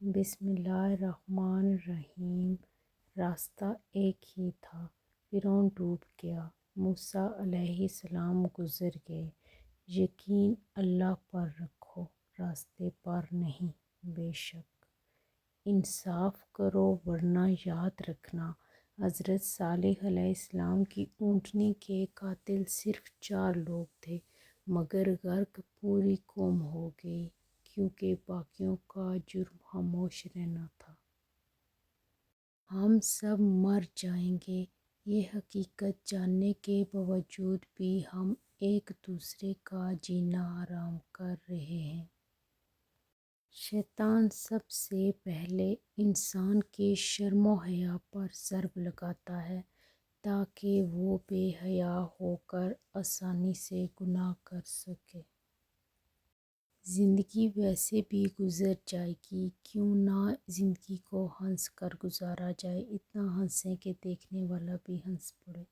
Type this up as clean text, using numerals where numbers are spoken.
بسم اللہ الرحمن الرحیم۔ راستہ ایک ہی تھا، فرعون ڈوب گیا، موسیٰ علیہ السلام گزر گئے۔ یقین اللہ پر رکھو، راستے پر نہیں۔ بے شک انصاف کرو ورنہ یاد رکھنا، حضرت صالح علیہ السلام کی اونٹنی کے قاتل صرف 4 لوگ تھے، مگر غرق پوری قوم ہو گئی، کیونکہ باقیوں کا جرم خاموش رہنا تھا۔ ہم سب مر جائیں گے، یہ حقیقت جاننے کے باوجود بھی ہم ایک دوسرے کا جینا حرام کر رہے ہیں۔ شیطان سب سے پہلے انسان کے شرم و حیا پر ضرب لگاتا ہے تاکہ وہ بے حیا ہو کر آسانی سے گناہ کر سکے۔ زندگی ویسے بھی گزر جائے گی، کیوں نہ زندگی کو ہنس کر گزارا جائے، اتنا ہنسیں کہ دیکھنے والا بھی ہنس پڑے۔